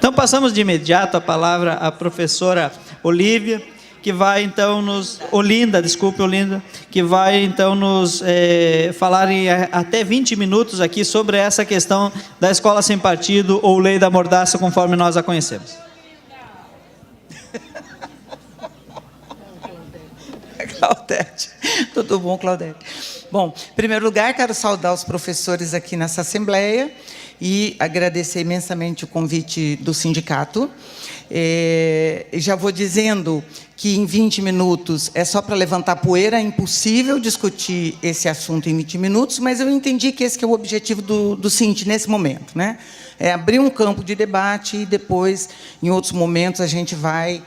Então, passamos de imediato a palavra à professora Olívia, que vai, então, Olinda, que vai, então, nos falar em até 20 minutos aqui sobre essa questão da escola sem partido ou lei da mordaça, conforme nós a conhecemos. Claudete. Tudo bom, Claudete? Bom, em primeiro lugar, quero saudar os professores aqui nessa Assembleia e agradecer imensamente o convite do sindicato. Já vou dizendo que em 20 minutos é só para levantar poeira, é impossível discutir esse assunto em 20 minutos, mas eu entendi que esse que é o objetivo do Sinti nesse momento, né? É abrir um campo de debate e depois, em outros momentos, a gente vai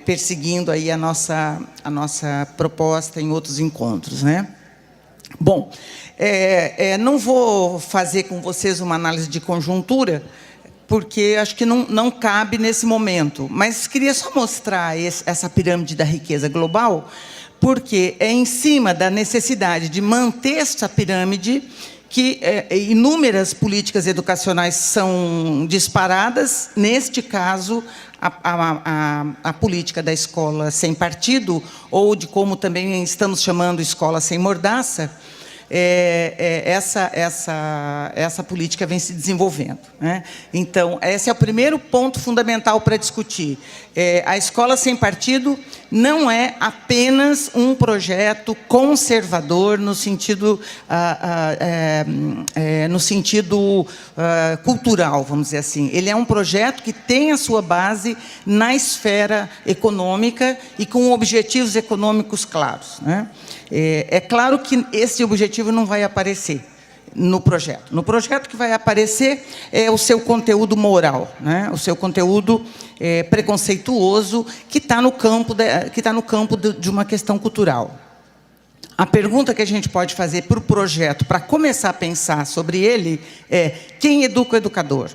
perseguindo aí a nossa proposta em outros encontros, né? Bom, não vou fazer com vocês uma análise de conjuntura, porque acho que não cabe nesse momento, mas queria só mostrar essa pirâmide da riqueza global, porque é em cima da necessidade de manter essa pirâmide que inúmeras políticas educacionais são disparadas, neste caso, a política da escola sem partido, ou de como também estamos chamando escola sem mordaça, essa política vem se desenvolvendo, né? Então, esse é o primeiro ponto fundamental para discutir. A escola sem partido não é apenas um projeto conservador no sentido, cultural, vamos dizer assim. Ele é um projeto que tem a sua base na esfera econômica e com objetivos econômicos claros, né? É claro que esse objetivo não vai aparecer no projeto. No projeto que vai aparecer é o seu conteúdo moral, né? O seu conteúdo preconceituoso que está no campo de uma questão cultural. A pergunta que a gente pode fazer para o projeto, para começar a pensar sobre ele, é: quem educa o educador?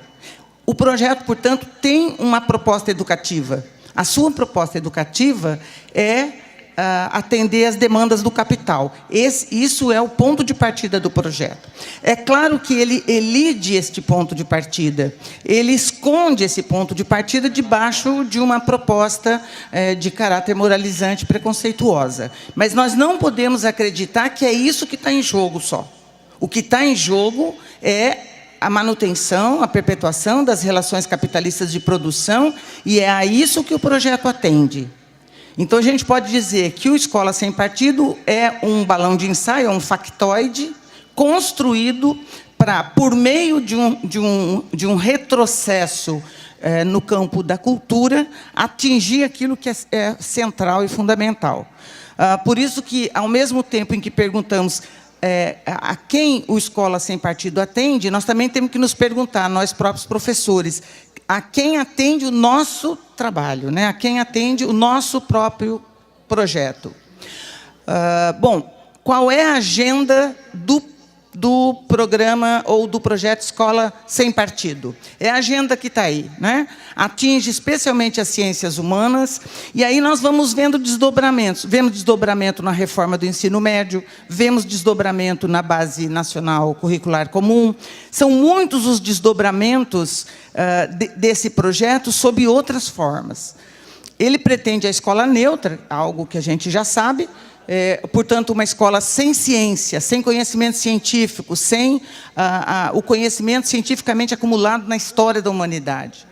O projeto, portanto, tem uma proposta educativa. A sua proposta educativa é atender às demandas do capital. Isso é o ponto de partida do projeto. É claro que ele elide este ponto de partida, ele esconde esse ponto de partida debaixo de uma proposta de caráter moralizante preconceituosa. Mas nós não podemos acreditar que é isso que está em jogo só. O que está em jogo é a manutenção, a perpetuação das relações capitalistas de produção, e é a isso que o projeto atende. Então, a gente pode dizer que o Escola Sem Partido é um balão de ensaio, é um factoide construído para, por meio de um retrocesso no campo da cultura, atingir aquilo que é central e fundamental. Por isso que, ao mesmo tempo em que perguntamos a quem o Escola Sem Partido atende, nós também temos que nos perguntar, nós próprios professores, a quem atende o nosso trabalho, né? A quem atende o nosso próprio projeto. Bom, qual é a agenda do programa ou do projeto Escola Sem Partido? É a agenda que está aí, né? Atinge especialmente as ciências humanas, e aí nós vamos vendo desdobramentos. Vemos desdobramento na reforma do ensino médio, vemos desdobramento na Base Nacional Curricular Comum. São muitos os desdobramentos desse projeto sob outras formas. Ele pretende a escola neutra, algo que a gente já sabe, portanto, uma escola sem ciência, sem conhecimento científico, sem o conhecimento cientificamente acumulado na história da humanidade.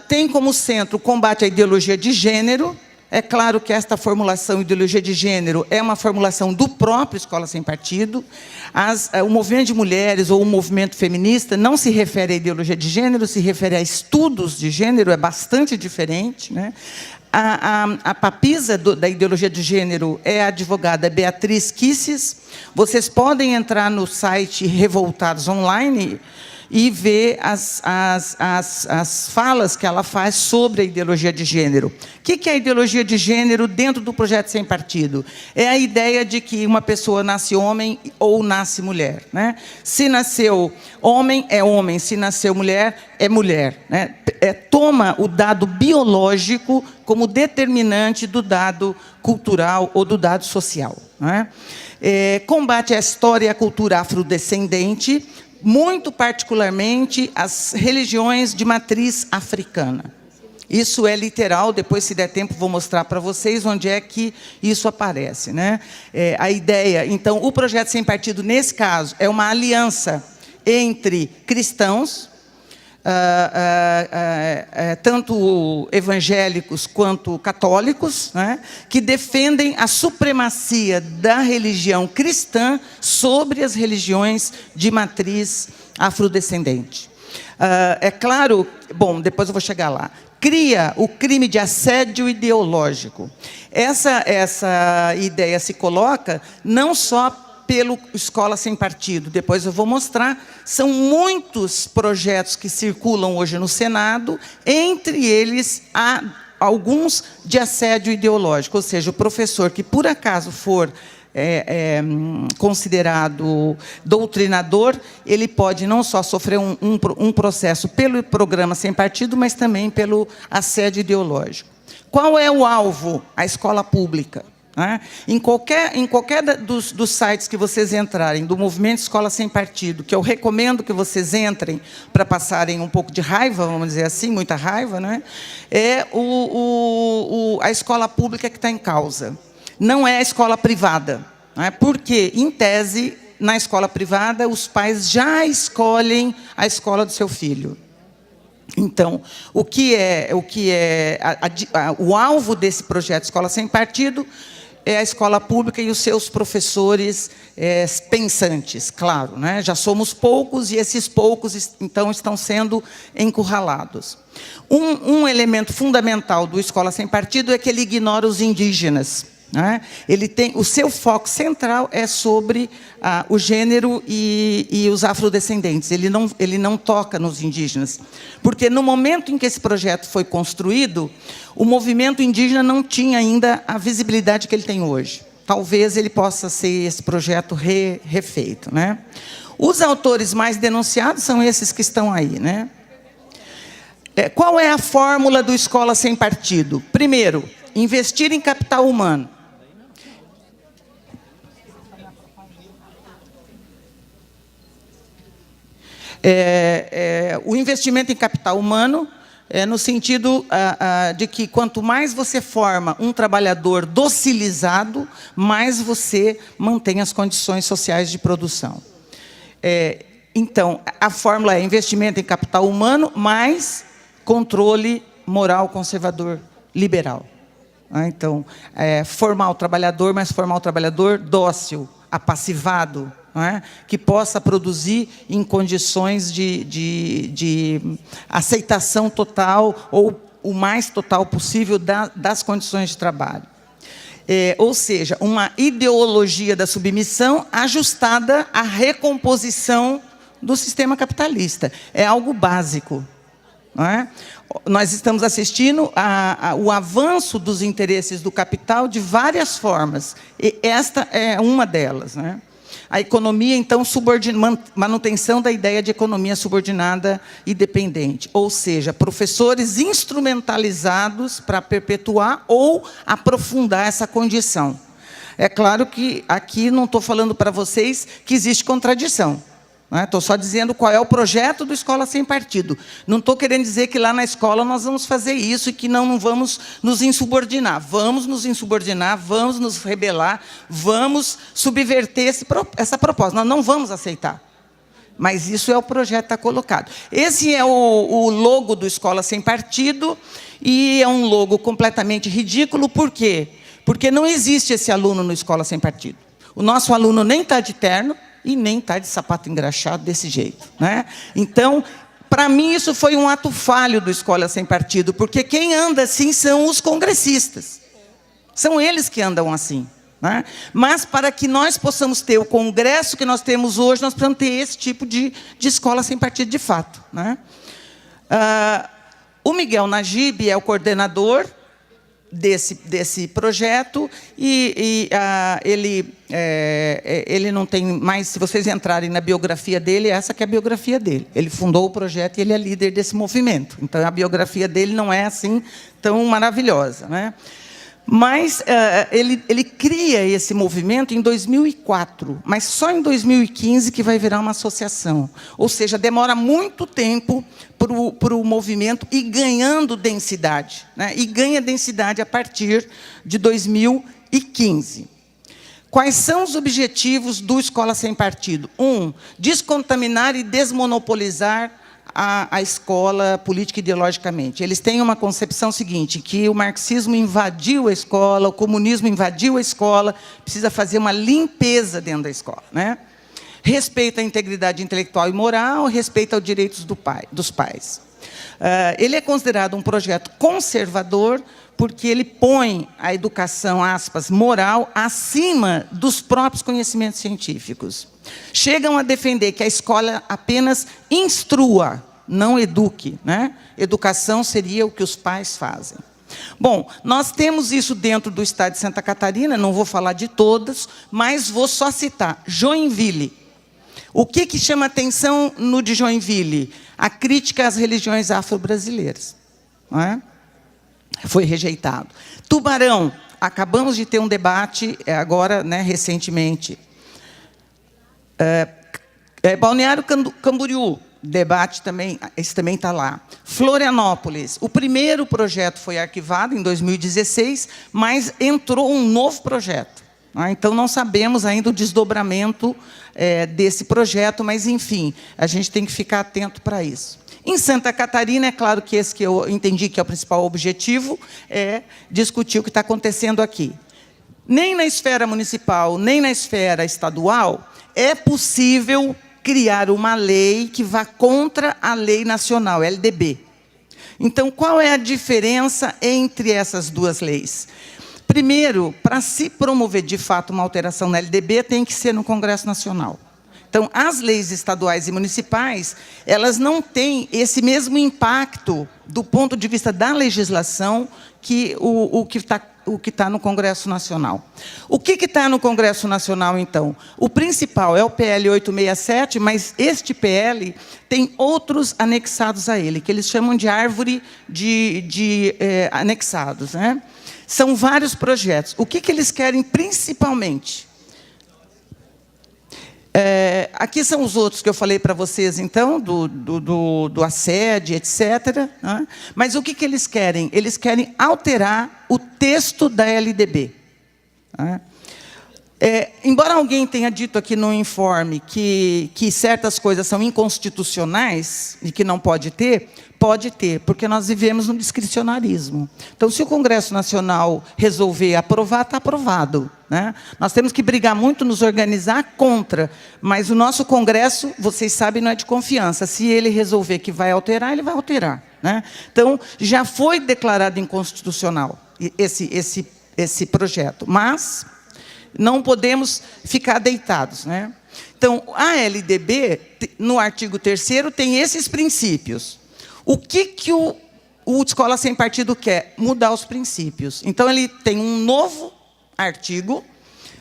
Tem como centro o combate à ideologia de gênero. É claro que esta formulação, ideologia de gênero, é uma formulação do próprio Escola Sem Partido. O movimento de mulheres ou o movimento feminista não se refere à ideologia de gênero, se refere a estudos de gênero, é bastante diferente, né? A papisa da ideologia de gênero é a advogada Beatriz Kisses. Vocês podem entrar no site Revoltados Online e ver as falas que ela faz sobre a ideologia de gênero. O que é a ideologia de gênero dentro do projeto Sem Partido? É a ideia de que uma pessoa nasce homem ou nasce mulher, né? Se nasceu homem, é homem. Se nasceu mulher, é mulher, né? Toma o dado biológico como determinante do dado cultural ou do dado social, né? Combate a história e a cultura afrodescendente, muito particularmente as religiões de matriz africana. Isso é literal, depois, se der tempo, vou mostrar para vocês onde é que isso aparece, né? A ideia, então, o projeto Sem Partido, nesse caso, é uma aliança entre cristãos, tanto evangélicos quanto católicos, né, que defendem a supremacia da religião cristã sobre as religiões de matriz afrodescendente. É claro, bom, depois eu vou chegar lá. Cria o crime de assédio ideológico. Essa ideia se coloca não só pelo Escola Sem Partido, depois eu vou mostrar, são muitos projetos que circulam hoje no Senado, entre eles há alguns de assédio ideológico, ou seja, o professor que por acaso for considerado doutrinador, ele pode não só sofrer um processo pelo programa Sem Partido, mas também pelo assédio ideológico. Qual é o alvo? A escola pública. Né? Em qualquer dos sites que vocês entrarem, do Movimento Escola Sem Partido, que eu recomendo que vocês entrem para passarem um pouco de raiva, vamos dizer assim, muita raiva, né? É a escola pública que está em causa. Não é a escola privada, né? Porque, em tese, na escola privada, os pais já escolhem a escola do seu filho. Então, o alvo desse projeto Escola Sem Partido é a escola pública e os seus professores pensantes, claro, né? Já somos poucos e esses poucos, então, estão sendo encurralados. Um elemento fundamental do Escola Sem Partido é que ele ignora os indígenas. Né? O seu foco central é sobre o gênero e os afrodescendentes. Ele não toca nos indígenas. Porque, no momento em que esse projeto foi construído, o movimento indígena não tinha ainda a visibilidade que ele tem hoje. Talvez ele possa ser esse projeto refeito. Né? Os autores mais denunciados são esses que estão aí. Né? Qual é a fórmula do Escola Sem Partido? Primeiro, investir em capital humano. O investimento em capital humano no sentido de que quanto mais você forma um trabalhador docilizado, mais você mantém as condições sociais de produção. Então, a fórmula é investimento em capital humano mais controle moral conservador liberal. Então, formar o trabalhador, mas formar o trabalhador dócil, apassivado, que possa produzir em condições de aceitação total ou o mais total possível das condições de trabalho. Ou seja, uma ideologia da submissão ajustada à recomposição do sistema capitalista. É algo básico. Nós estamos assistindo ao avanço dos interesses do capital de várias formas. E esta é uma delas. A economia, então, manutenção da ideia de economia subordinada e dependente. Ou seja, professores instrumentalizados para perpetuar ou aprofundar essa condição. É claro que aqui não estou falando para vocês que existe contradição. Estou só dizendo qual é o projeto do Escola Sem Partido. Não estou querendo dizer que lá na escola nós vamos fazer isso e que não vamos nos insubordinar. Vamos nos insubordinar, vamos nos rebelar, vamos subverter essa proposta. Nós não vamos aceitar. Mas isso é o projeto que está colocado. Esse é o logo do Escola Sem Partido e é um logo completamente ridículo. Por quê? Porque não existe esse aluno no Escola Sem Partido. O nosso aluno nem está de terno, e nem está de sapato engraxado desse jeito. Então, para mim, isso foi um ato falho do Escola Sem Partido, porque quem anda assim são os congressistas. São eles que andam assim. Mas, para que nós possamos ter o congresso que nós temos hoje, nós precisamos ter esse tipo de Escola Sem Partido de fato. O Miguel Najib é o coordenador desse projeto e ele não tem mais, se vocês entrarem na biografia dele, essa que é a biografia dele. Ele fundou o projeto e ele é líder desse movimento. Então, a biografia dele não é assim tão maravilhosa. Mas ele cria esse movimento em 2004, mas só em 2015 que vai virar uma associação. Ou seja, demora muito tempo para o movimento ir ganhando densidade, né? E ganha densidade a partir de 2015. Quais são os objetivos do Escola Sem Partido? 1, descontaminar e desmonopolizar a escola política ideologicamente. Eles têm uma concepção seguinte, que o marxismo invadiu a escola, o comunismo invadiu a escola, precisa fazer uma limpeza dentro da escola, né? Respeito à integridade intelectual e moral, respeito aos direitos dos pais. Ele é considerado um projeto conservador, porque ele põe a educação, aspas, moral, acima dos próprios conhecimentos científicos. Chegam a defender que a escola apenas instrua, não eduque, né? Educação seria o que os pais fazem. Bom, nós temos isso dentro do estado de Santa Catarina, não vou falar de todas, mas vou só citar Joinville. O que chama atenção no de Joinville? A crítica às religiões afro-brasileiras, não é? Foi rejeitado. Tubarão, acabamos de ter um debate agora, né, recentemente. Balneário Camboriú, debate também, esse também está lá. Florianópolis, o primeiro projeto foi arquivado em 2016, mas entrou um novo projeto. Então, não sabemos ainda o desdobramento desse projeto, mas, enfim, a gente tem que ficar atento para isso. Em Santa Catarina, é claro que esse que eu entendi que é o principal objetivo é discutir o que está acontecendo aqui. Nem na esfera municipal, nem na esfera estadual, é possível criar uma lei que vá contra a lei nacional, LDB. Então, qual é a diferença entre essas duas leis? Primeiro, para se promover, de fato, uma alteração na LDB, tem que ser no Congresso Nacional. Então, as leis estaduais e municipais, elas não têm esse mesmo impacto do ponto de vista da legislação que o que está no Congresso Nacional. O que está no Congresso Nacional, então? O principal é o PL 867, mas este PL tem outros anexados a ele, que eles chamam de árvore de anexados, né? São vários projetos. O que eles querem principalmente? Aqui são os outros que eu falei para vocês, então, do assédio, etc. Né? Mas o que eles querem? Eles querem alterar o texto da LDB. Né? Embora alguém tenha dito aqui no informe que certas coisas são inconstitucionais e que não pode ter, porque nós vivemos no discricionarismo. Então, se o Congresso Nacional resolver aprovar, está aprovado, né? Nós temos que brigar muito, nos organizar contra, mas o nosso Congresso, vocês sabem, não é de confiança. Se ele resolver que vai alterar, ele vai alterar, né? Então, já foi declarado inconstitucional esse projeto, mas não podemos ficar deitados, né? Então, a LDB, no artigo 3º, tem esses princípios. O que o Escola Sem Partido quer? Mudar os princípios. Então, ele tem um novo artigo,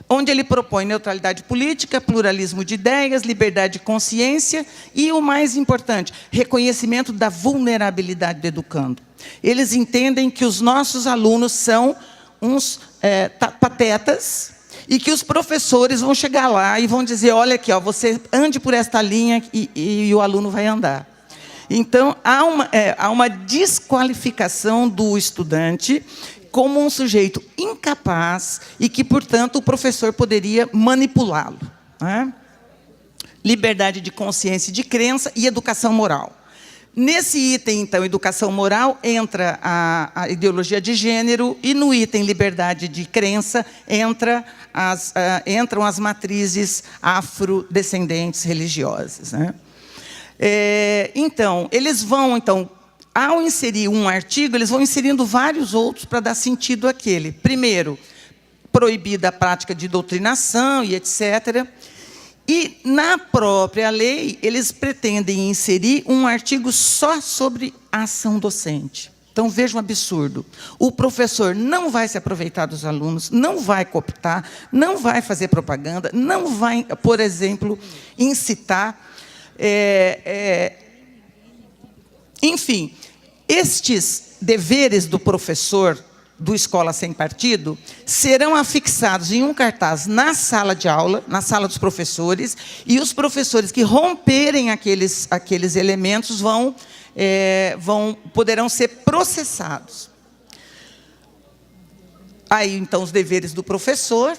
onde ele propõe neutralidade política, pluralismo de ideias, liberdade de consciência e, o mais importante, reconhecimento da vulnerabilidade do educando. Eles entendem que os nossos alunos são uns patetas, e que os professores vão chegar lá e vão dizer, olha aqui, ó, você ande por esta linha e o aluno vai andar. Então, há uma desqualificação do estudante como um sujeito incapaz e que, portanto, o professor poderia manipulá-lo, né? Liberdade de consciência e de crença e educação moral. Nesse item, então, educação moral, entra a ideologia de gênero, e no item liberdade de crença entram as matrizes afrodescendentes religiosas, né? Então, eles vão, ao inserir um artigo, eles vão inserindo vários outros para dar sentido àquele. Primeiro, proibida a prática de doutrinação e etc. E, na própria lei, eles pretendem inserir um artigo só sobre a ação docente. Então, veja um absurdo. O professor não vai se aproveitar dos alunos, não vai cooptar, não vai fazer propaganda, não vai, por exemplo, incitar. Enfim, estes deveres do professor do Escola Sem Partido serão afixados em um cartaz na sala de aula, na sala dos professores, e os professores que romperem aqueles elementos poderão ser processados. Aí, então, os deveres do professor.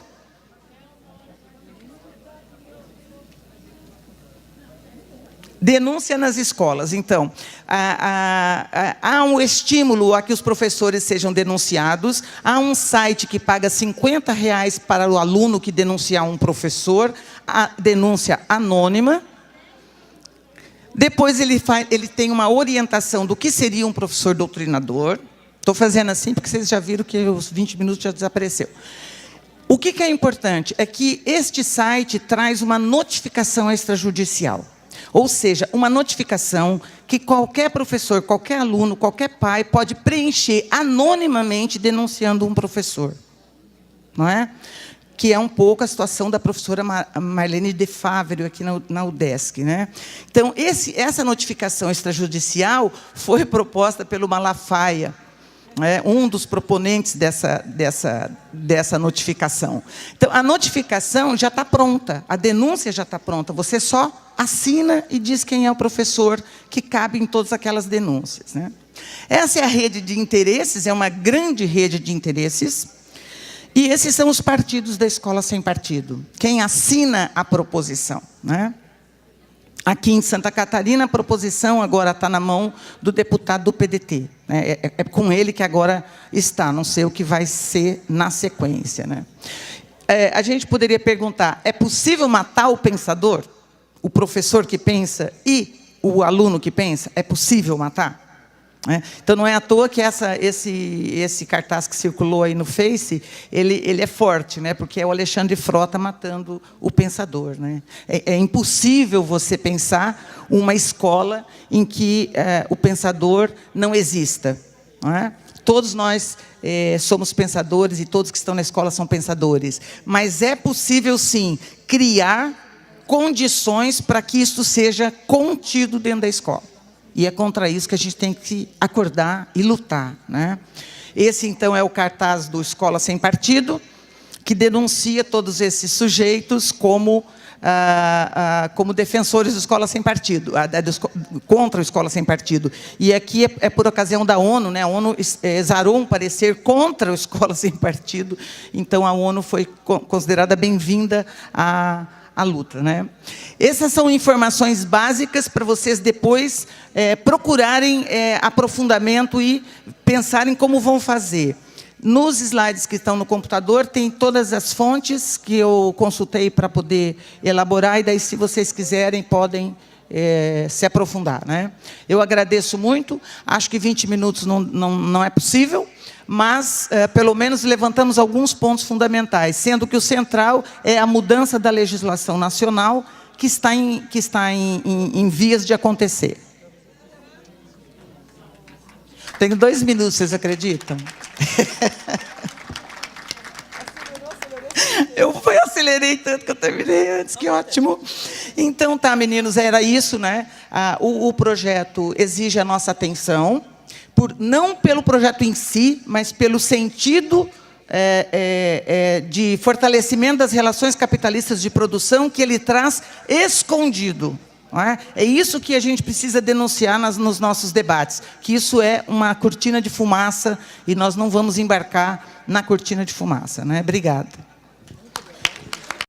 Denúncia nas escolas. Então, há um estímulo a que os professores sejam denunciados. Há um site que paga R$50 para o aluno que denunciar um professor, a denúncia anônima. Depois ele tem uma orientação do que seria um professor doutrinador. Estou fazendo assim porque vocês já viram que os 20 minutos já desapareceu. O que é importante é que este site traz uma notificação extrajudicial. Ou seja, uma notificação que qualquer professor, qualquer aluno, qualquer pai pode preencher anonimamente denunciando um professor. Não é? Que é um pouco a situação da professora Marlene de Fávero aqui na UDESC. Né? Então, essa notificação extrajudicial foi proposta pelo Malafaia, um dos proponentes dessa notificação. Então, a notificação já está pronta, a denúncia já está pronta, você só assina e diz quem é o professor que cabe em todas aquelas denúncias. Né? Essa é a rede de interesses, é uma grande rede de interesses, e esses são os partidos da Escola Sem Partido, quem assina a proposição. Né? Aqui em Santa Catarina, a proposição agora está na mão do deputado do PDT. Né? É com ele que agora está, não sei o que vai ser na sequência. Né? A gente poderia perguntar, é possível matar o pensador? O professor que pensa e o aluno que pensa? É possível matar? Então, não é à toa que esse cartaz que circulou aí no Face, ele é forte, né? Porque é o Alexandre Frota matando o pensador. Né? É impossível você pensar uma escola em que o pensador não exista. Não é? Todos nós somos pensadores e todos que estão na escola são pensadores. Mas é possível, sim, criar condições para que isso seja contido dentro da escola. E é contra isso que a gente tem que acordar e lutar. Né? Esse, então, é o cartaz do Escola Sem Partido, que denuncia todos esses sujeitos como defensores da Escola Sem Partido, contra a Escola Sem Partido. E aqui é por ocasião da ONU, né? A ONU exarou um parecer contra a Escola Sem Partido, então a ONU foi considerada bem-vinda à luta. Né? Essas são informações básicas para vocês depois procurarem aprofundamento e pensarem como vão fazer. Nos slides que estão no computador, tem todas as fontes que eu consultei para poder elaborar, e daí, se vocês quiserem, podem se aprofundar. Né? Eu agradeço muito, acho que 20 minutos não é possível, mas, pelo menos, levantamos alguns pontos fundamentais, sendo que o central é a mudança da legislação nacional que está em vias de acontecer. Tenho 2 minutos, vocês acreditam? Eu acelerei tanto que eu terminei antes, que ótimo. Então, tá, meninos, era isso, né? O projeto exige a nossa atenção, não pelo projeto em si, mas pelo sentido de fortalecimento das relações capitalistas de produção que ele traz escondido. Não é? É isso que a gente precisa denunciar nos nossos debates, que isso é uma cortina de fumaça e nós não vamos embarcar na cortina de fumaça. Né? Obrigada.